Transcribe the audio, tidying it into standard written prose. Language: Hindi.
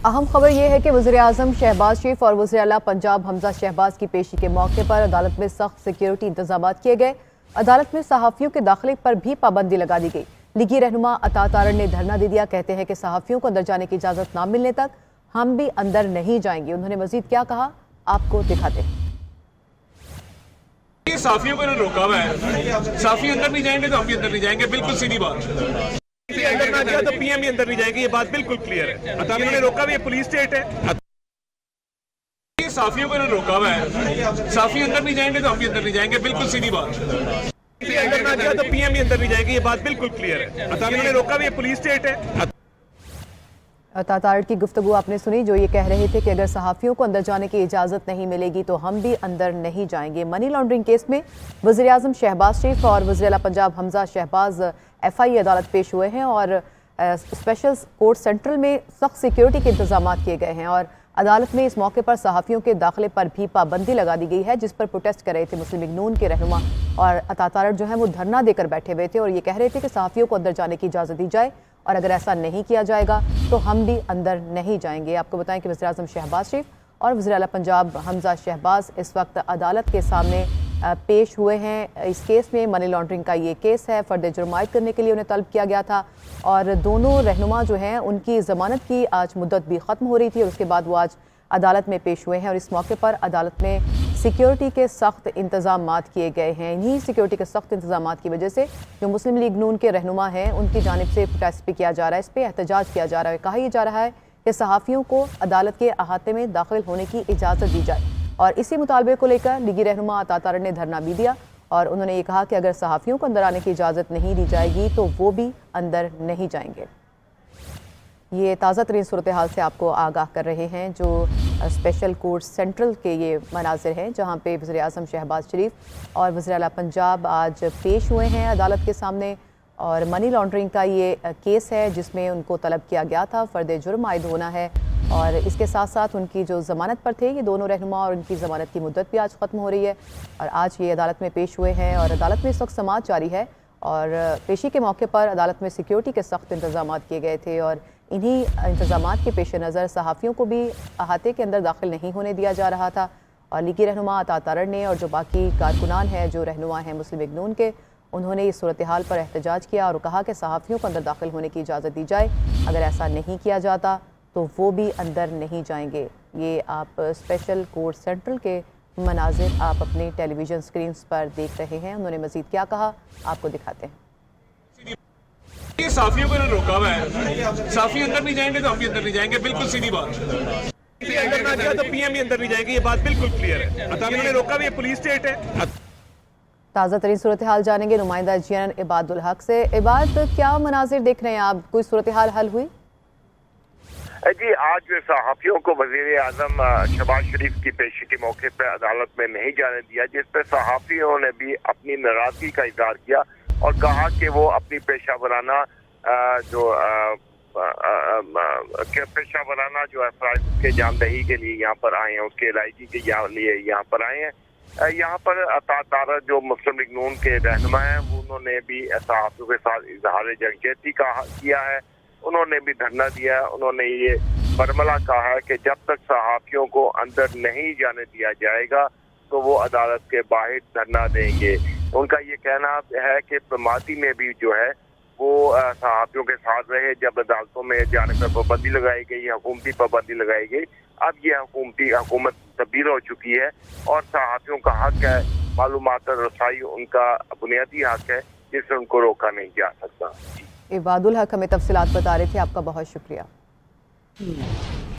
अहम खबर यह है कि वज़ीर-ए-आज़म शहबाज शरीफ और वज़ीर-ए-आला पंजाब हमजा शहबाज की पेशी के मौके पर अदालत में सख्त सिक्योरिटी इंतजाम किए गए। अदालत में सहाफ़ियों के दाखिले पर भी पाबंदी लगा दी गई। लीगी रहनुमा अता तारड़ ने धरना दे दिया। कहते हैं कि सहाफ़ियों को अंदर जाने की इजाज़त न मिलने तक हम भी अंदर नहीं जाएंगे। उन्होंने मजीद क्या कहा, आपको दिखाते हैं। सहाफ़ियों को रोका हुआ है, सहाफ़ी अंदर नहीं जाएंगे तो हम भी अंदर नहीं जाएंगे, बिल्कुल सीधी बात। अंदर ना गया तो पीएम भी अंदर नहीं जाएंगे, ये बात बिल्कुल क्लियर है। अदालत ने रोका हुआ, ये पुलिस स्टेट है। सहाफ़ियों को रोका हुआ है, सहाफ़ी अंदर नहीं जाएंगे तो हम भी अंदर नहीं जाएंगे, बिल्कुल सीधी बात। अंदर ना गया तो पीएम भी अंदर नहीं जाएंगे, ये बात बिल्कुल क्लियर है। अदालत ने रोका हुआ, ये पुलिस स्टेट है। अता तारड़ की गुफ्तगू आपने सुनी, जो ये कह रहे थे कि अगर सहाफ़ियों को अंदर जाने की इजाज़त नहीं मिलेगी तो हम भी अंदर नहीं जाएंगे। मनी लॉन्ड्रिंग केस में वज़ीर-ए-आज़म शहबाज शरीफ और वज़ीर-ए-आला पंजाब हमजा शहबाज FI अदालत पेश हुए हैं और स्पेशल कोर्ट सेंट्रल में सख्त सिक्योरिटी के इंतजाम किए गए हैं और अदालत में इस मौके पर सहाफ़ियों के दाखिले पर भी पाबंदी लगा दी गई है, जिस पर प्रोटेस्ट कर रहे थे मुस्लिम लीग नून के रहनुमा। और अता तारड़ जो है वो धरना देकर बैठे हुए थे और ये कह रहे थे कि सहाफ़ियों को अंदर जाने की इजाज़त दी जाए और अगर ऐसा नहीं किया जाएगा तो हम भी अंदर नहीं जाएंगे। आपको बताएं कि वज़ीर-ए-आज़म शहबाज शरीफ और वज़ीर-ए-आला पंजाब हमजा शहबाज इस वक्त अदालत के सामने पेश हुए हैं। इस केस में मनी लॉन्ड्रिंग का ये केस है, फ़र्द जुर्म आयद करने के लिए उन्हें तलब किया गया था और दोनों रहनुमा जो हैं उनकी ज़मानत की आज मुद्दत भी ख़त्म हो रही थी और उसके बाद वो आज अदालत में पेश हुए हैं और इस मौके पर अदालत में सिक्योरिटी के सख्त इंतजाम किए गए हैं। इन्हीं सिक्योरिटी के सख्त इंतजाम की वजह से जो मुस्लिम लीग नून के रहनुमा हैं उनकी जानिब से प्रोटेस्ट भी किया जा रहा है, इस पर एहतजाज किया जा रहा है। कहा यह जा रहा है कि सहाफ़ियों को अदालत के अहाते में दाखिल होने की इजाज़त दी जाए और इसी मुतालबे को लेकर लीगी रहनुमा अता तारड़ ने धरना भी दिया और उन्होंने ये कहा कि अगर सहाफ़ियों को अंदर आने की इजाज़त नहीं दी जाएगी तो वो भी अंदर नहीं जाएंगे। ये ताज़ा तरीन सूरत हाल से आपको आगाह कर रहे हैं, जो स्पेशल कोर्ट सेंट्रल के ये मनाजिर हैं जहाँ पे वज़ीर-ए-आज़म शहबाज शरीफ और वज़ीर-ए-आला पंजाब आज पेश हुए हैं अदालत के सामने और मनी लॉन्ड्रिंग का ये केस है जिसमें उनको तलब किया गया था, फ़र्द जुर्म आयद होना है और इसके साथ साथ उनकी जो ज़मानत पर थे ये दोनों रहनुमा और उनकी ज़मानत की मुद्दत भी आज ख़त्म हो रही है और आज ये अदालत में पेश हुए हैं और अदालत में इस वक्त समाअत जारी है और पेशी के मौके पर अदालत में सिक्योरिटी के सख्त इंतजाम किए गए थे और इन्हीं इंतजाम के पेश नज़र सहाफ़ियों को भी अहाते के अंदर दाखिल नहीं होने दिया जा रहा था और लीगी रहनुमा अता तारड़ ने और जो बाकी कारकुनान हैं जो रहनुमा हैं मुस्लिम लीग नून के, उन्होंने इस सूरत हाल पर एहतजाज किया और कहा कि सहाफ़ियों को अंदर दाखिल होने की इजाज़त दी जाए, अगर ऐसा नहीं किया जाता तो वो भी अंदर नहीं जाएंगे। ये आप स्पेशल कोर्ट सेंट्रल के मनाजिर आप अपने टेलीविज़न स्क्रीन पर देख रहे हैं। उन्होंने मज़ीद क्या कहा, आपको दिखाते हैं। सहाफ़ियों को रोका हुआ है, सहाफ़ी अंदर नहीं जाएंगे तो हम भी अंदर नहीं जाएंगे, बिल्कुल सीधी बात। अंदर ना गया तो पीएम भी अंदर नहीं जाएंगे, ये बात बिल्कुल क्लियर है। अदालत ने रोका हुआ, ये पुलिस स्टेट है। ताज़ा तरीन सूरत हाल जानेंगे नुमाइंदा GNN इबादुल हक से। इबाद, क्या मनाजिर देख रहे हैं आप, कोई सूरत हाल हल हुई? जी, आज सहाफ़ियों को वज़ीर-ए-आज़म शहबाज शरीफ की पेशी के मौके पर अदालत में नहीं जाने दिया, जिस पर सहाफ़ियों ने भी अपनी नाराज़गी का इज़हार किया और कहा कि वो अपनी पेशा वराना जो है फ़राइज़ के अंजामदही के लिए यहाँ पर आए हैं, उसके अदायगी के लिए यहाँ पर आए हैं। यहाँ पर अता तारड़ जो मुस्लिम लीग नून के रहनुमा हैं उन्होंने भी सहाफ़ियों के साथ इजहार यकजहती किया है, उन्होंने भी धरना दिया। उन्होंने ये बरमला कहा है कि जब तक सहाफ़ियों को अंदर नहीं जाने दिया जाएगा तो वो अदालत के बाहर धरना देंगे। उनका ये कहना है कि मादी में भी जो है वो सहाफ़ियों के साथ रहे जब अदालतों में जाने पर पाबंदी लगाई गई, हुकूमती पाबंदी लगाई गई। अब ये हुकूमत तब्दील हो चुकी है और सहाफ़ियों का हक है, मालूमात रसाई उनका बुनियादी हक है जिससे उनको रोका नहीं जा सकता। इबादुल हक हमें तफसीलात बता रहे थे, आपका बहुत शुक्रिया।